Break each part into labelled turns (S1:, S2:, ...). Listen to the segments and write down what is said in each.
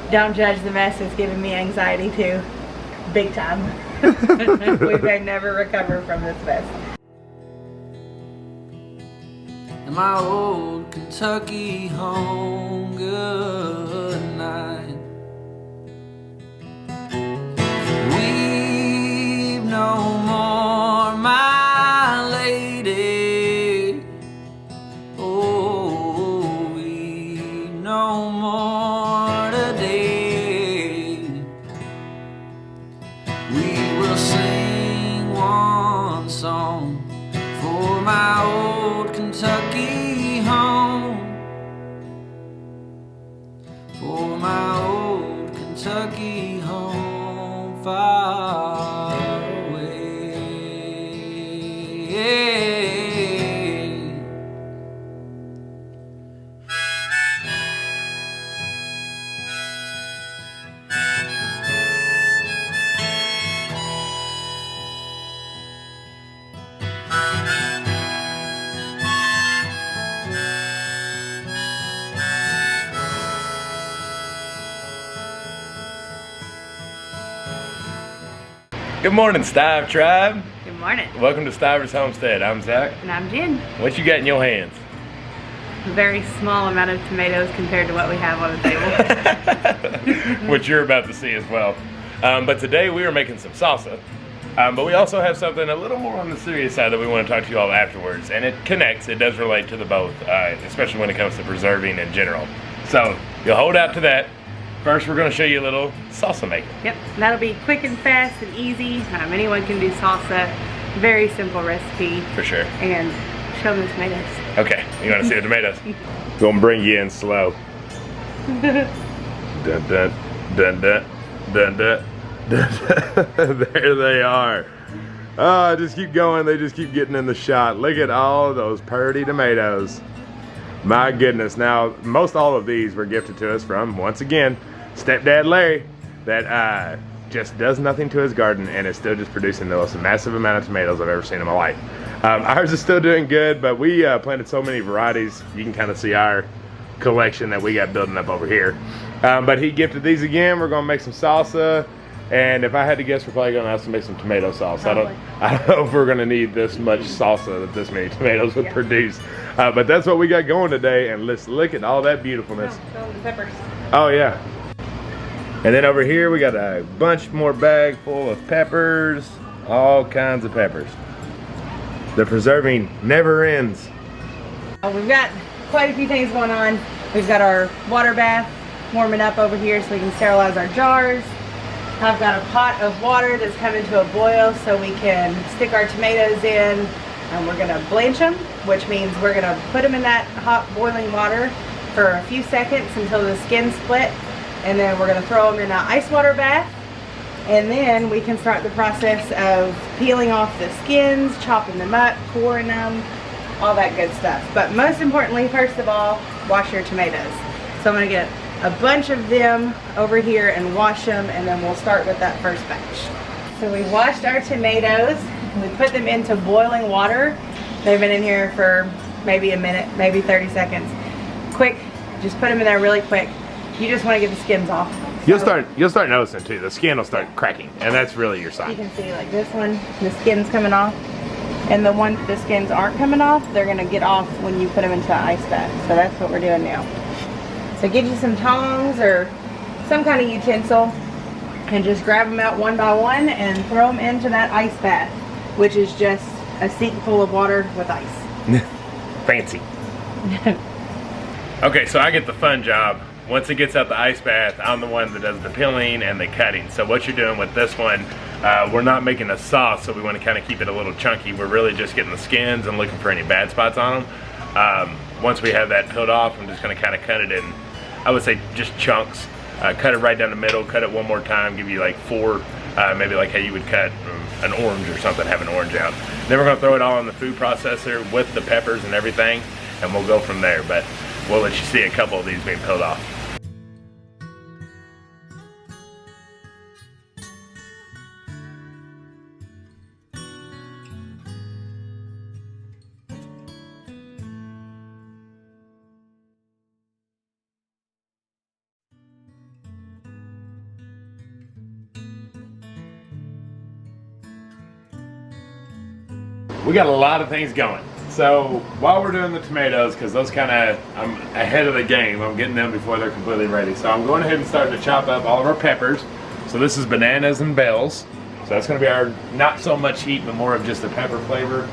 S1: Don't judge the mess. It's giving me anxiety too. Big time. We may never recover from this mess.
S2: In my old Kentucky home, good night. Weep no more, my lady. Oh, weep no more today. We will sing one song for my old Kentucky home, for my old Kentucky home far away.
S3: Good morning, Stive Tribe.
S1: Good morning.
S3: Welcome to Stiver's Homestead. I'm Zach.
S1: And I'm Jen.
S3: What you got in your hands?
S1: A very small amount of tomatoes compared to what we have on the table.
S3: Which you're about to see as well. But today we are making some salsa. But we also have something a little more on the serious side that we want to talk to you all afterwards. And it connects, it does relate to the both, especially when it comes to preserving in general. So you'll hold out to that. First, we're going to show you a little salsa making.
S1: Yep, that'll be quick and fast and easy. Anyone can do salsa. Very simple recipe.
S3: For sure.
S1: And show them the tomatoes.
S3: Okay, you want to see the tomatoes? Gonna bring you in slow. Dun dun dun dun dun dun. There they are. Oh, just keep going. They just keep getting in the shot. Look at all those pretty tomatoes. My goodness. Now, most all of these were gifted to us from, once again, Stepdad Larry, that just does nothing to his garden and is still just producing the most massive amount of tomatoes I've ever seen in my life. Ours is still doing good, but we planted so many varieties. You can kind of see our collection that we got building up over here. But he gifted these again. We're gonna make some salsa. And if I had to guess, we're probably gonna have to make some tomato sauce. I don't know if we're gonna need this much salsa that this many tomatoes would produce. But that's what we got going today. And let's look at all that beautifulness.
S1: Show them the peppers.
S3: Oh yeah. And then over here we got a bunch more bag full of peppers, all kinds of peppers. The preserving never ends.
S1: We've got quite a few things going on. We've got our water bath warming up over here so we can sterilize our jars. I've got a pot of water that's coming to a boil so we can stick our tomatoes in, and we're gonna blanch them, which means we're gonna put them in that hot boiling water for a few seconds until the skin split, and then we're gonna throw them in an ice water bath, and then we can start the process of peeling off the skins, chopping them up, coring them, all that good stuff. But most importantly, first of all, wash your tomatoes. So I'm gonna get a bunch of them over here and wash them, and then we'll start with that first batch. So we washed our tomatoes, we put them into boiling water. They've been in here for maybe a minute, maybe 30 seconds. Quick, just put them in there really quick. You just want to get the skins off.
S3: You'll start noticing too. The skin will start cracking, and that's really your sign.
S1: You can see like this one, the skin's coming off, and the ones the skins aren't coming off, they're gonna get off when you put them into the ice bath. So that's what we're doing now. So get you some tongs or some kind of utensil and just grab them out one by one and throw them into that ice bath, which is just a sink full of water with ice.
S3: Fancy. Okay, so I get the fun job. Once it gets out the ice bath, I'm the one that does the peeling and the cutting. So what you're doing with this one, we're not making a sauce, so we want to kind of keep it a little chunky. We're really just getting the skins and looking for any bad spots on them. Once we have that peeled off, I'm just going to kind of cut it in, I would say just chunks. Cut it right down the middle, cut it one more time, give you like four, maybe like how you would cut an orange or something, have an orange out. Then we're gonna throw it all in the food processor with the peppers and everything, and we'll go from there, but we'll let you see a couple of these being peeled off. we got a lot of things going. So while we're doing the tomatoes, because those kind of, I'm ahead of the game, I'm getting them before they're completely ready. So I'm going ahead and starting to chop up all of our peppers. So this is bananas and bells. So that's going to be our, not so much heat, but more of just the pepper flavor.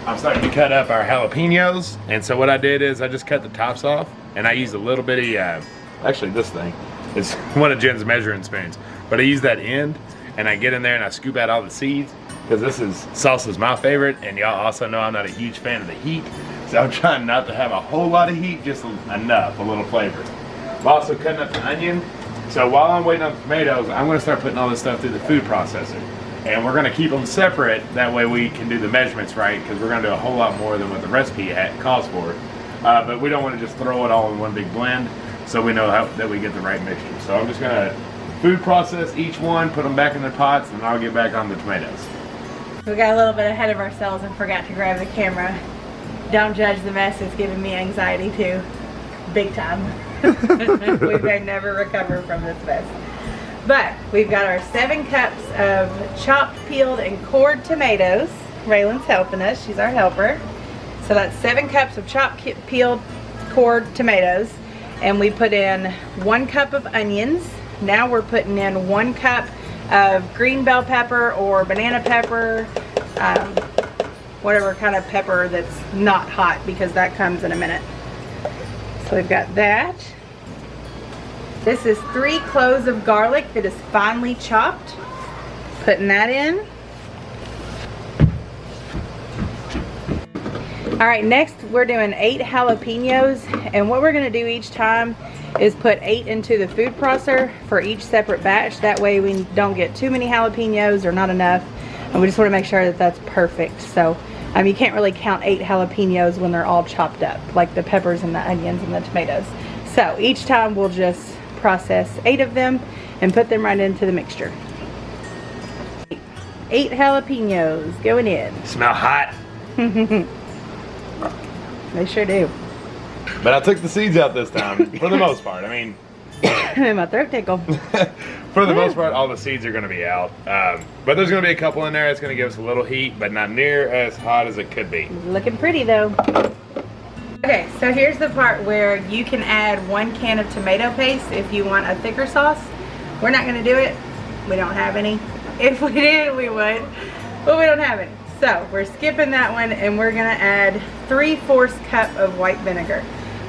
S3: I'm starting to cut up our jalapenos. And so what I did is I just cut the tops off, and I used a little bitty, actually this thing is one of Jen's measuring spoons. But I use that end, and I get in there and I scoop out all the seeds. Because this is, salsa's my favorite, and y'all also know I'm not a huge fan of the heat. So I'm trying not to have a whole lot of heat, just enough, a little flavor. I'm also cutting up the onion. So while I'm waiting on the tomatoes, I'm gonna start putting all this stuff through the food processor. And we're gonna keep them separate, that way we can do the measurements right, because we're gonna do a whole lot more than what the recipe calls for. But we don't wanna just throw it all in one big blend, so we know that we get the right mixture. So I'm just gonna food process each one, put them back in their pots, and I'll get back on the tomatoes.
S1: We got a little bit ahead of ourselves and forgot to grab the camera. Don't judge the mess, it's giving me anxiety too. Big time. We may never recover from this mess. But we've got our 7 cups of chopped, peeled, and cored tomatoes. Raylan's helping us, she's our helper. So that's 7 cups of chopped, peeled, cored tomatoes. And we put in 1 cup of onions. Now we're putting in 1 cup of green bell pepper or banana pepper, whatever kind of pepper that's not hot, because that comes in a minute. So we've got that. This is 3 cloves of garlic that is finely chopped. Putting that in. All right, next we're doing 8 jalapenos, and what we're gonna do each time is put 8 into the food processor for each separate batch. That way we don't get too many jalapenos or not enough, and we just want to make sure that that's perfect. So you can't really count 8 jalapenos when they're all chopped up, like the peppers and the onions and the tomatoes. So each time we'll just process 8 of them and put them right into the mixture. 8 jalapenos going in.
S3: Smell hot.
S1: They sure do.
S3: But I took the seeds out this time, for the most part. I mean,
S1: my throat tickle.
S3: For the most part, all the seeds are going to be out. But there's going to be a couple in there that's going to give us a little heat, but not near as hot as it could be.
S1: Looking pretty though. Okay, so here's the part where you can add 1 can of tomato paste if you want a thicker sauce. We're not going to do it. We don't have any. If we did, we would, but we don't have any. So we're skipping that one, and we're going to add 3/4 cup of white vinegar.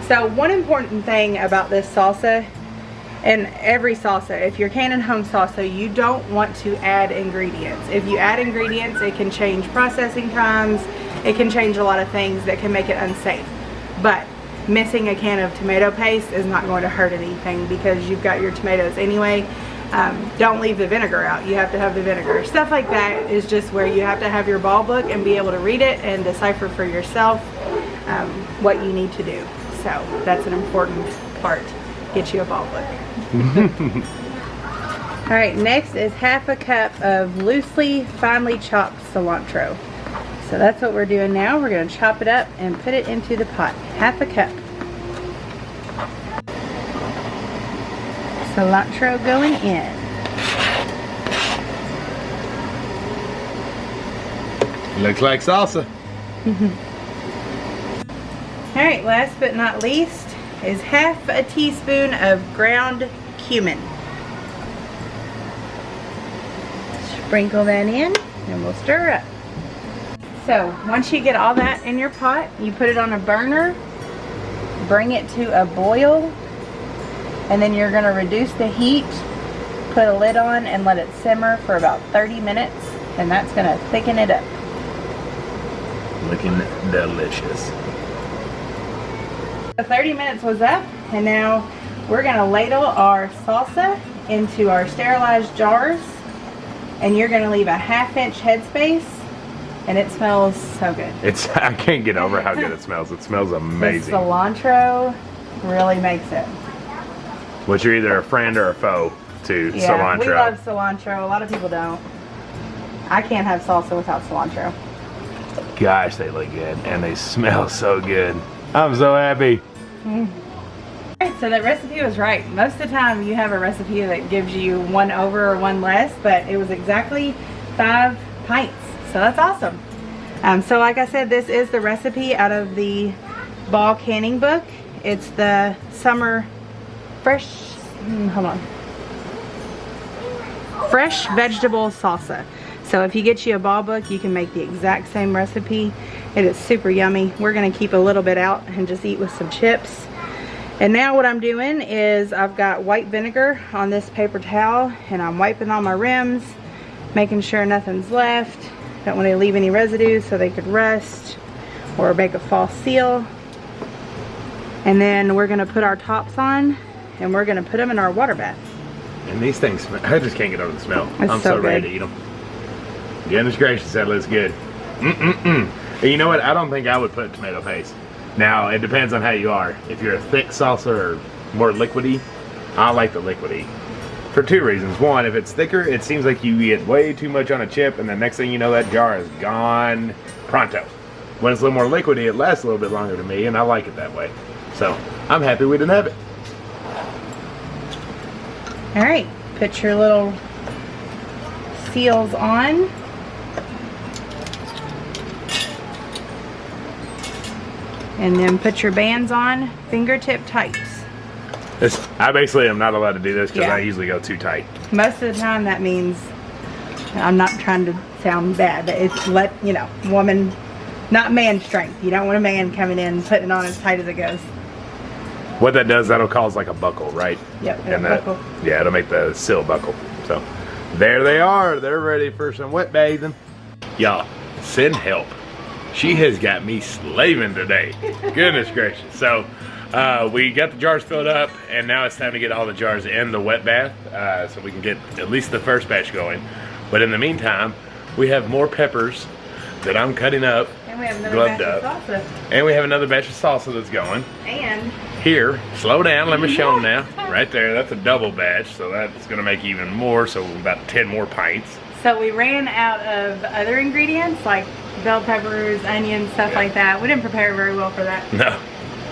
S1: So one important thing about this salsa, and every salsa, if you're canning home salsa, you don't want to add ingredients. If you add ingredients, it can change processing times, it can change a lot of things that can make it unsafe. But missing a can of tomato paste is not going to hurt anything, because you've got your tomatoes anyway. Don't leave the vinegar out. You have to have the vinegar. Stuff like that is just where you have to have your ball book and be able to read it and decipher for yourself what you need to do. So that's an important part. Get you a ball book. All right, next is 1/2 cup of loosely, finely chopped cilantro. So that's what we're doing now. We're going to chop it up and put it into the pot. 1/2 cup. Cilantro going in.
S3: Looks like salsa.
S1: All right, last but not least is 1/2 teaspoon of ground cumin. Sprinkle that in and we'll stir up. So once you get all that in your pot, you put it on a burner, bring it to a boil, and then you're going to reduce the heat, put a lid on, and let it simmer for about 30 minutes, and that's going to thicken it up.
S3: Looking delicious.
S1: The 30 minutes was up, and now we're going to ladle our salsa into our sterilized jars, and you're going to leave a 1/2 inch headspace, and it smells so good.
S3: I can't get over how good it smells. It smells amazing.
S1: The cilantro really makes it.
S3: Which you're either a friend or a foe to cilantro.
S1: We love cilantro. A lot of people don't. I can't have salsa without cilantro.
S3: Gosh, they look good and they smell so good. I'm so happy.
S1: Alright, so that recipe was right. Most of the time you have a recipe that gives you 1 over or 1 less, but it was exactly 5 pints. So that's awesome. So like I said, this is the recipe out of the Ball canning book. It's the summer fresh, fresh vegetable salsa. So if you get you a Ball book, you can make the exact same recipe. It is super yummy. We're gonna keep a little bit out and just eat with some chips. And now what I'm doing is I've got white vinegar on this paper towel and I'm wiping on my rims, making sure nothing's left. Don't want to leave any residue so they could rust or make a false seal. And then we're gonna put our tops on and we're gonna put them in our water bath.
S3: And these things, I just can't get over the smell.
S1: It's
S3: I'm
S1: so
S3: ready
S1: good.
S3: to eat them. Goodness gracious, that looks good. And you know what? I don't think I would put tomato paste. Now, it depends on how you are. If you're a thick salsa or more liquidy, I like the liquidy. For two reasons. One, if it's thicker, it seems like you get way too much on a chip, and the next thing you know, that jar is gone pronto. When it's a little more liquidy, it lasts a little bit longer to me, and I like it that way. So, I'm happy we didn't have it.
S1: Alright, put your little seals on. And then put your bands on, fingertip tights.
S3: I basically am not allowed to do this because
S1: Yeah.
S3: I usually go too tight.
S1: Most of the time that means, I'm not trying to sound bad, but it's woman, not man strength. You don't want a man coming in putting it on as tight as it goes.
S3: What that does, that'll cause like a buckle, right?
S1: Yep,
S3: And
S1: it'll buckle.
S3: Yeah, it'll make the seal buckle. So, there they are. They're ready for some wet bathing. Y'all, send help. She has got me slaving today. Goodness gracious. So, we got the jars filled up, and now it's time to get all the jars in the wet bath so we can get at least the first batch going. But in the meantime, we have more peppers that I'm cutting up,
S1: And we have another
S3: gloved
S1: batch
S3: up.
S1: of salsa.
S3: And we have another batch of salsa that's going.
S1: And
S3: Here, slow down, let me show them now. Right there, that's a double batch, so that's gonna make even more, so about 10 more pints.
S1: so we ran out of other ingredients like bell peppers, onions, stuff like that. We didn't prepare very well for that.
S3: No.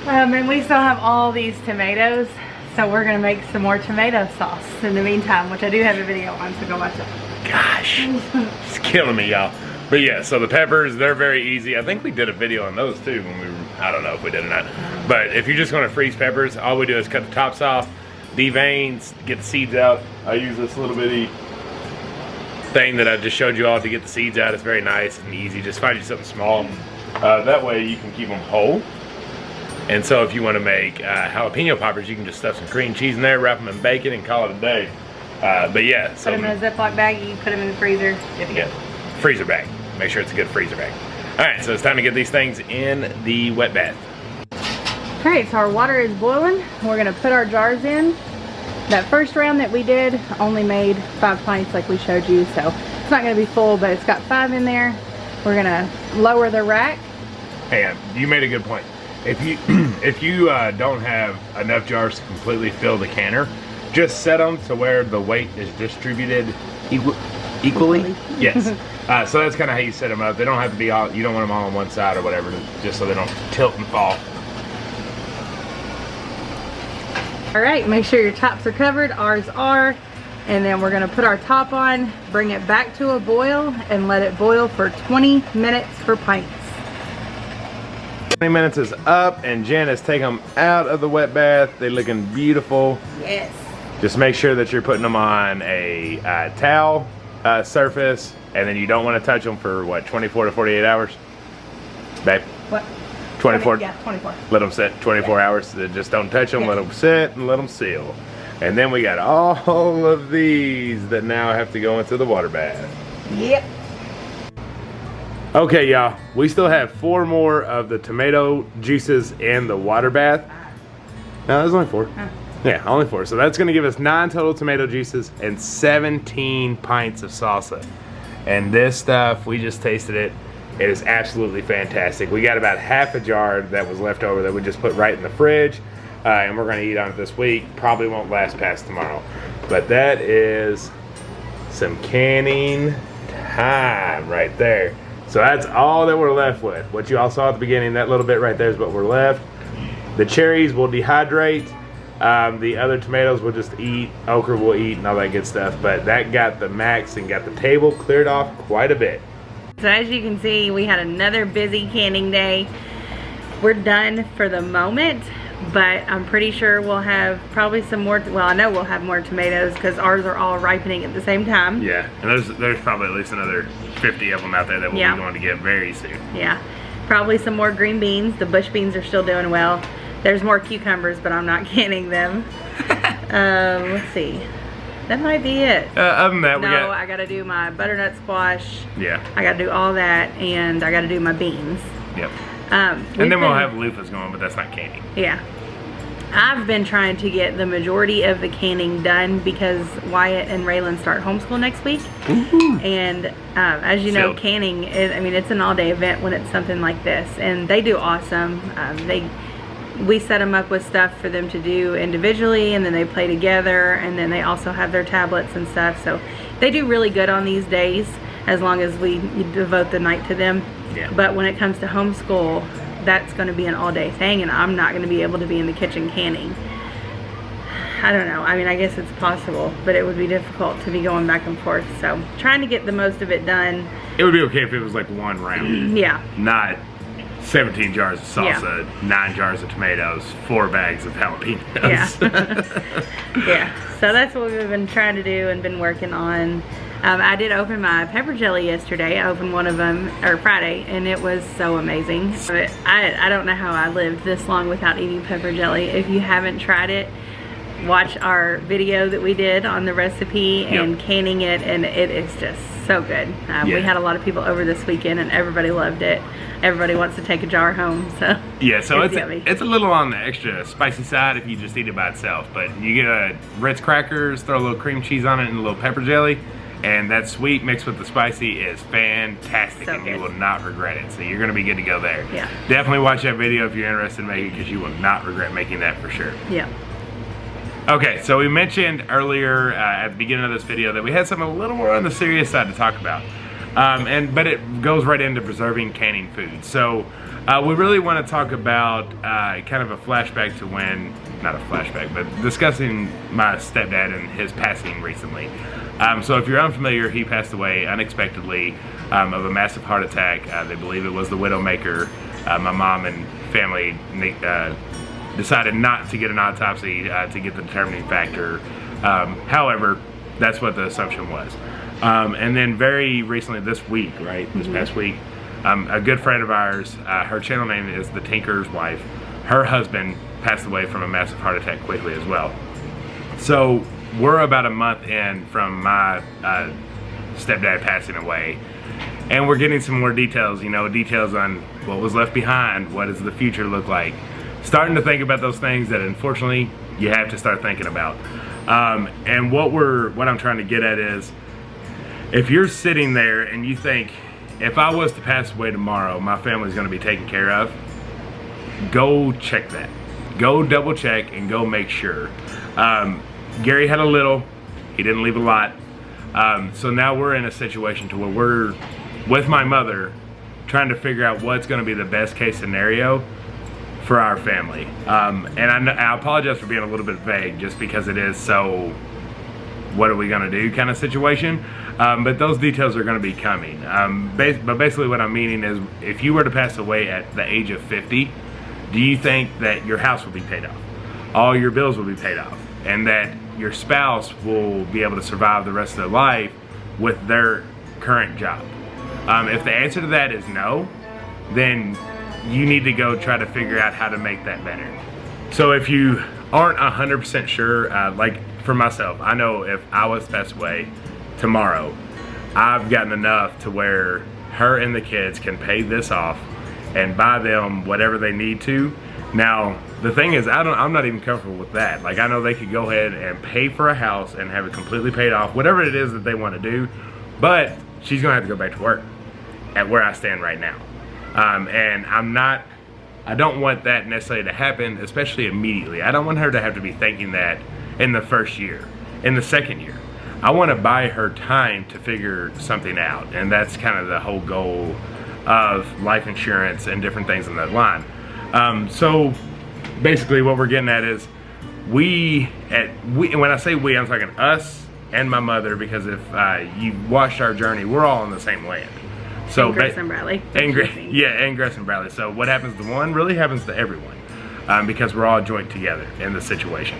S1: And we still have all these tomatoes, so we're gonna make some more tomato sauce in the meantime, which I do have a video on, so go watch it.
S3: Gosh, it's killing me, y'all. But yeah, so the peppers, they're very easy. I think we did a video on those too when we were, I don't know if we did or not. But if you're just gonna freeze peppers, all we do is cut the tops off, devein, get the seeds out. I use this little bitty thing that I just showed you all to get the seeds out. It's very nice and easy. Just find you something small. That way you can keep them whole. And so if you want to make jalapeno poppers, you can just stuff some cream cheese in there, wrap them in bacon, and call it a day. But yeah, so
S1: Put them in a Ziploc baggie, put them in the freezer. Good to go.
S3: yeah, freezer bag. Make sure it's a good freezer bag. All right, so it's time to get these things in the wet bath.
S1: All right, so our water is boiling. We're gonna put our jars in. That first round that we did only made 5 pints like we showed you, so it's not gonna be full, but it's got 5 in there. We're gonna lower the rack.
S3: Hey, you made a good point. If you don't have enough jars to completely fill the canner, just set them to where the weight is distributed equally. Yes. So that's kind of how you set them up. They don't have to be all. You don't want them all on one side or whatever, just so they don't tilt and fall.
S1: All right, make sure your tops are covered. Ours are. And then we're gonna put our top on, bring it back to a boil, and let it boil for 20 minutes for pints.
S3: 20 minutes is up, and Jen has taken them out of the wet bath. They're looking beautiful.
S1: Yes.
S3: Just make sure that you're putting them on a towel surface, and then you don't want to touch them for what, 24 to 48 hours, babe?
S1: What?
S3: 24.
S1: Yeah, 24.
S3: Let them sit 24 hours. Just don't touch them.
S1: Yeah.
S3: Let them sit and let them seal. And then we got all of these that now have to go into the water bath.
S1: Yep.
S3: Okay, y'all. We still have 4 more of the tomato juices in the water bath. No, there's only 4.
S1: Oh.
S3: Yeah, only 4. So that's going to give us 9 total tomato juices and 17 pints of salsa. And this stuff, we just tasted it. It is absolutely fantastic. We got about half a jar that was left over that we just put right in the fridge. And we're going to eat on it this week. Probably won't last past tomorrow. But that is some canning time right there. So that's all that we're left with. What you all saw at the beginning, that little bit right there is what we're left. The cherries will dehydrate. The other tomatoes we'll just eat. Okra we'll eat and all that good stuff. But that got the max and got the table cleared off quite a bit.
S1: So as you can see, we had another busy canning day. We're done for the moment, but I'm pretty sure we'll have probably some more, well, I know we'll have more tomatoes because ours are all ripening at the same time.
S3: Yeah, and there's probably at least another 50 of them out there that we'll be going to get very soon.
S1: Yeah, probably some more green beans. The bush beans are still doing well. There's more cucumbers, but I'm not canning them. Let's see. That might be it.
S3: Other than that,
S1: I gotta do my butternut squash.
S3: Yeah.
S1: I gotta do all that, and I gotta do my beans.
S3: Yep. And then we'll have loofahs going, but that's not canning.
S1: Yeah. I've been trying to get the majority of the canning done because Wyatt and Raylan start homeschool next week.
S3: Ooh.
S1: And as you know, canning, I mean, it's an all-day event when it's something like this. And they do awesome. We set them up with stuff for them to do individually, and then they play together, and then they also have their tablets and stuff. So they do really good on these days as long as we devote the night to them.
S3: Yeah.
S1: But when it comes to homeschool, that's going to be an all-day thing, and I'm not going to be able to be in the kitchen canning. I don't know. I mean, I guess it's possible, but it would be difficult to be going back and forth. So trying to get the most of it done.
S3: It would be okay if it was like one round.
S1: Yeah.
S3: Not 17 jars of salsa, 9 jars of tomatoes, 4 bags of jalapenos.
S1: Yeah. Yeah. So that's what we've been trying to do and been working on. I did open my pepper jelly yesterday. I opened one of them, or Friday, and it was so amazing. But I don't know how I lived this long without eating pepper jelly. If you haven't tried it, watch our video that we did on the recipe and canning it, and it is just so good. We had a lot of people over this weekend, and everybody loved it. Everybody wants to take a jar home, so
S3: yeah. So it's
S1: yummy.
S3: It's a little on the extra spicy side if you just eat it by itself. But you get a Ritz crackers, throw a little cream cheese on it, and a little pepper jelly. And that sweet mixed with the spicy is fantastic, and you will not regret it. So you're going to be good to go there.
S1: Yeah.
S3: Definitely watch that video if you're interested in making it, because you will not regret making that for sure.
S1: Yeah.
S3: Okay, so we mentioned earlier at the beginning of this video that we had something a little more on the serious side to talk about. But it goes right into preserving canning food. So we really want to talk about kind of a flashback to when, not a flashback, but discussing my stepdad and his passing recently. So if you're unfamiliar, he passed away unexpectedly of a massive heart attack. They believe it was the widowmaker. My mom and family decided not to get an autopsy to get the determining factor. However, that's what the assumption was. And then very recently, this week, right, this past week, a good friend of ours, her channel name is The Tinker's Wife. Her husband passed away from a massive heart attack quickly as well. So we're about a month in from my stepdad passing away, and we're getting some more details, details on what was left behind, what does the future look like. Starting to think about those things that unfortunately you have to start thinking about. And what I'm trying to get at is, if you're sitting there and you think, if I was to pass away tomorrow, my family's gonna be taken care of, go check that. Go double check and go make sure. Gary had a little, he didn't leave a lot. So now we're in a situation to where we're, with my mother, trying to figure out what's gonna be the best case scenario for our family. And I apologize for being a little bit vague, just because it is so, what are we gonna do kind of situation. But those details are gonna be coming. But basically what I'm meaning is, if you were to pass away at the age of 50, do you think that your house will be paid off? All your bills will be paid off? And that your spouse will be able to survive the rest of their life with their current job? If the answer to that is no, then you need to go try to figure out how to make that better. So if you aren't 100% sure, like for myself, I know if I was to pass away tomorrow, I've gotten enough to where her and the kids can pay this off and buy them whatever they need to. Now, the thing is, I'm not even comfortable with that. Like, I know they could go ahead and pay for a house and have it completely paid off, whatever it is that they want to do, but she's gonna have to go back to work at where I stand right now. And I don't want that necessarily to happen, especially immediately. I don't want her to have to be thinking that in the first year, in the second year. I want to buy her time to figure something out, and that's kind of the whole goal of life insurance and different things in that line. So basically what we're getting at is, when I say we, I'm talking us and my mother, because if you watched our journey, we're all on the same land. So
S1: and Grace and Bradley.
S3: and Grace and Bradley. So what happens to one really happens to everyone, because we're all joined together in the situation.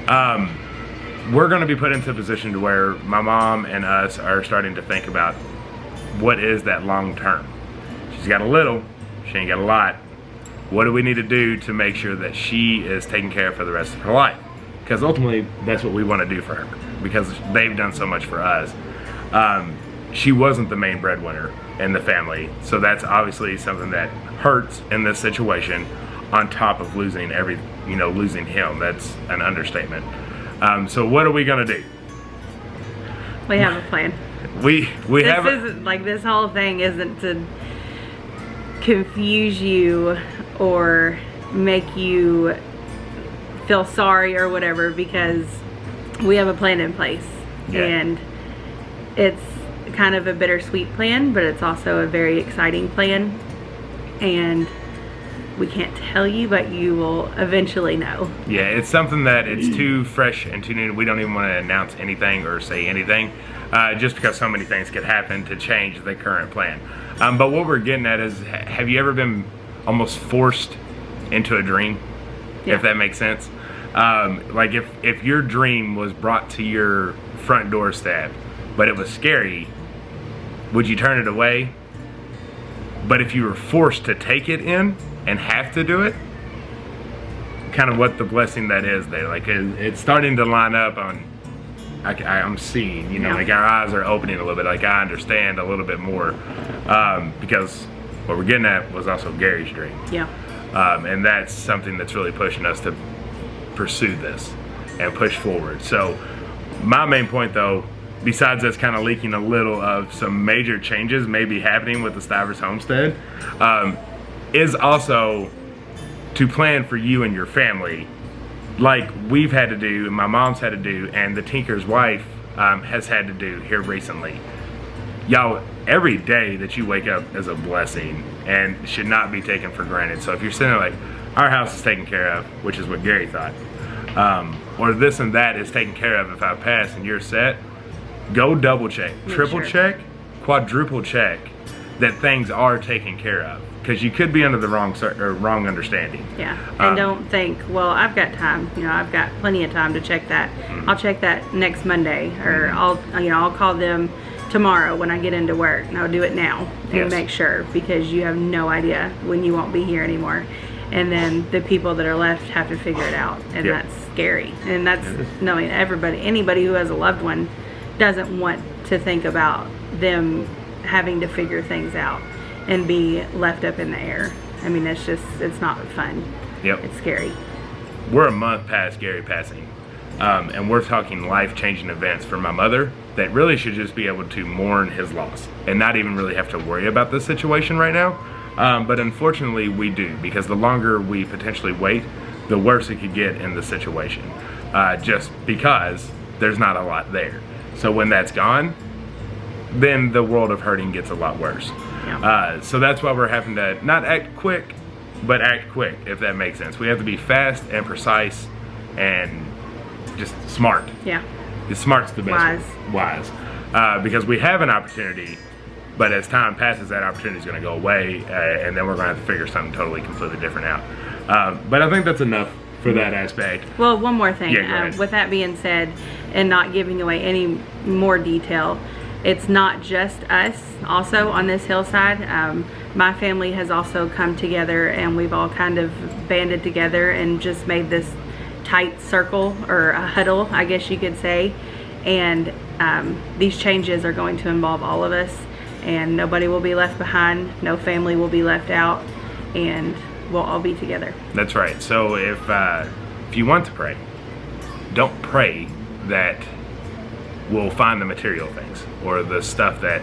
S3: We're going to be put into a position to where my mom and us are starting to think about what is that long term. She's got a little, she ain't got a lot. What do we need to do to make sure that she is taken care of for the rest of her life? Because ultimately, that's what we want to do for her, because they've done so much for us. She wasn't the main breadwinner in the family, so that's obviously something that hurts in this situation, on top of losing losing him. That's an understatement. So what are we gonna do?
S1: We have a plan.
S3: We have
S1: isn't like, this whole thing isn't to confuse you or make you feel sorry or whatever, because we have a plan in place.
S3: Yeah.
S1: And it's kind of a bittersweet plan, but it's also a very exciting plan, and we can't tell you, but you will eventually know.
S3: Yeah, it's something that it's too fresh and too new. We don't even want to announce anything or say anything, just because so many things could happen to change the current plan. But what we're getting at is, have you ever been almost forced into a dream?
S1: Yeah.
S3: If that makes sense. Like if your dream was brought to your front doorstep, but it was scary, would you turn it away? But if you were forced to take it in and have to do it, kind of what the blessing that is there. Like it's starting to line up on, I'm seeing,
S1: Yeah.
S3: like our eyes are opening a little bit, like I understand a little bit more, because what we're getting at was also Gary's dream.
S1: Yeah.
S3: And that's something that's really pushing us to pursue this and push forward. So my main point though, besides us kind of leaking a little of some major changes maybe happening with the Stivers homestead, is also to plan for you and your family, like we've had to do, and my mom's had to do, and the tinker's wife has had to do here recently. Y'all, every day that you wake up is a blessing and should not be taken for granted. So if you're sitting there like, our house is taken care of, which is what Gary thought, or this and that is taken care of if I pass and you're set, go double check, triple check, quadruple check that things are taken care of, because you could be under the wrong understanding.
S1: Yeah, and don't think, well, I've got time. I've got plenty of time to check that.
S3: Mm-hmm.
S1: I'll check that next Monday, or I'll call them tomorrow when I get into work, and I'll do it now and
S3: Yes.
S1: make sure, because you have no idea when you won't be here anymore. And then the people that are left have to figure it out, and
S3: Yep.
S1: that's scary. And that's knowing anybody who has a loved one doesn't want to think about them having to figure things out and be left up in the air. I mean, it's not fun.
S3: Yep.
S1: It's scary.
S3: We're a month past Gary passing, and we're talking life-changing events for my mother that really should just be able to mourn his loss and not even really have to worry about this situation right now. But unfortunately we do, because the longer we potentially wait, the worse it could get in the situation, just because there's not a lot there. So when that's gone, then the world of hurting gets a lot worse.
S1: Yeah.
S3: So that's why we're having to not act quick, but act quick, if that makes sense. We have to be fast and precise and just smart.
S1: Yeah.
S3: Smart's the best
S1: Wise.
S3: word. Wise. Because we have an opportunity, but as time passes, that opportunity is going to go away, and then we're going to have to figure something totally, completely different out. But I think that's enough for that aspect.
S1: Well, one more thing.
S3: Yeah, go ahead.
S1: With that being said, and not giving away any more detail, it's not just us also on this hillside. My family has also come together, and we've all kind of banded together and just made this tight circle, or a huddle, I guess you could say. And these changes are going to involve all of us, and nobody will be left behind, no family will be left out, and we'll all be together.
S3: That's right. So if you want to pray, don't pray that we'll find the material things or the stuff that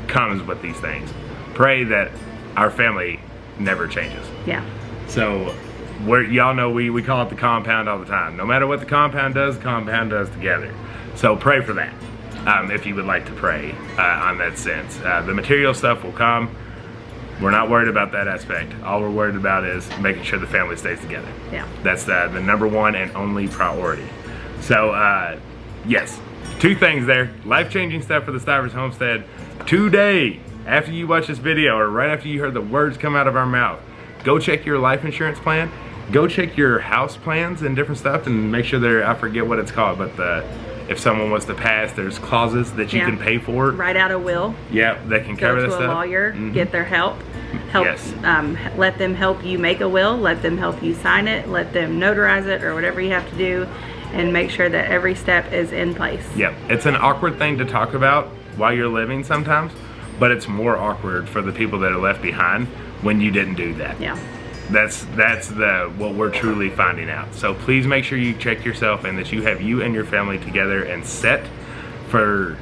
S3: comes with these things. Pray that our family never changes.
S1: Yeah.
S3: So y'all know we call it the compound all the time. No matter what the compound does together. So pray for that, if you would like to pray on that sense. The material stuff will come. We're not worried about that aspect. All we're worried about is making sure the family stays together.
S1: Yeah.
S3: That's the number one and only priority. So yes, two things there. Life-changing stuff for the Stivers homestead today. after you watch this video or right after you heard the words come out of our mouth, go check your life insurance plan. Go check your house plans and different stuff and make sure they're, I forget what it's called, but if someone was to pass, there's clauses that you can pay for.
S1: Write out a will.
S3: Yeah, that can cover
S1: Go
S3: this
S1: to
S3: stuff.
S1: a lawyer, get their help.
S3: Yes.
S1: Let them help you make a will, let them help you sign it, let them notarize it or whatever you have to do, and make sure that every step is in place.
S3: Yep, it's an awkward thing to talk about while you're living sometimes, but it's more awkward for the people that are left behind when you didn't do that.
S1: Yeah.
S3: That's what we're truly finding out. So please make sure you check yourself and that you have you and your family together and set for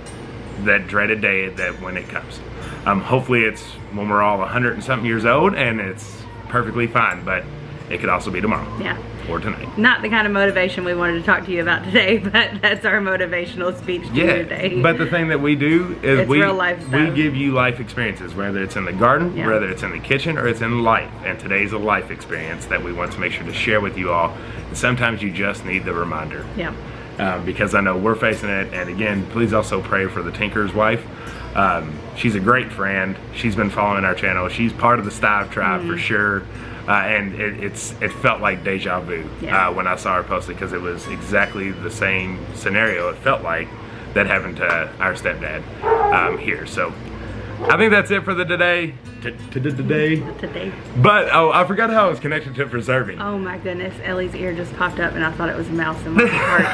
S3: that dreaded day that when it comes. Hopefully it's when we're all 100 and something years old and it's perfectly fine, but it could also be tomorrow.
S1: Yeah.
S3: Or tonight.
S1: Not the kind of motivation we wanted to talk to you about today, but that's our motivational speech to you today.
S3: But the thing that we do is
S1: It's real life
S3: we
S1: stuff.
S3: give you life experiences, whether it's in the garden, whether it's in the kitchen, or it's in life. And today's a life experience that we want to make sure to share with you all. And sometimes you just need the reminder.
S1: Yeah.
S3: Because I know we're facing it. And again, please also pray for the Tinker's wife. She's a great friend. She's been following our channel. She's part of the Stive tribe for sure. And it felt like deja vu when I saw her post it, because it was exactly the same scenario it felt like that happened to our stepdad here. So I think that's it for the today.
S1: Today.
S3: But I forgot how it was connected to preserving.
S1: Oh my goodness, Ellie's ear just popped up and I thought it was a mouse and my heart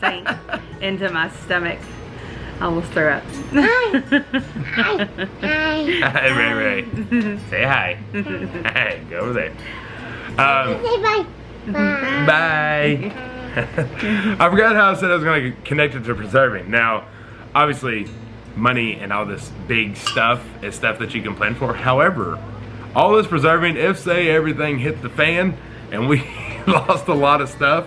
S1: sank into my stomach. I almost threw up.
S2: Hi.
S3: Hi, Ray. Say hi. Hey, go over there.
S2: Say bye.
S3: Bye. I forgot how I said I was going to connect it to preserving. Now, obviously, money and all this big stuff is stuff that you can plan for. However, all this preserving, if say everything hit the fan and we lost a lot of stuff,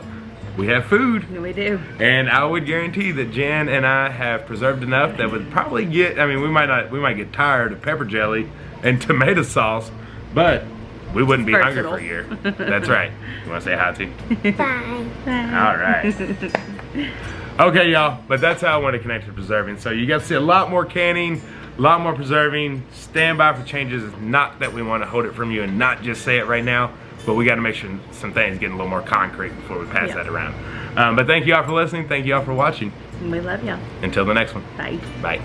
S3: we have food.
S1: We do.
S3: And I would guarantee that Jan and I have preserved enough that would probably get, I mean, we might get tired of pepper jelly and tomato sauce, but we wouldn't be hungry for a year. That's right. You want to say hi to?
S2: Bye.
S3: All right. Okay, y'all, but that's how I want to connect to preserving. So you got to see a lot more canning, a lot more preserving. Stand by for changes. It's not that we want to hold it from you and not just say it right now, but we got to make sure some things get a little more concrete before we pass that around. But thank you all for listening. Thank you all for watching.
S1: We love y'all.
S3: Until the next one.
S1: Bye.
S3: Bye.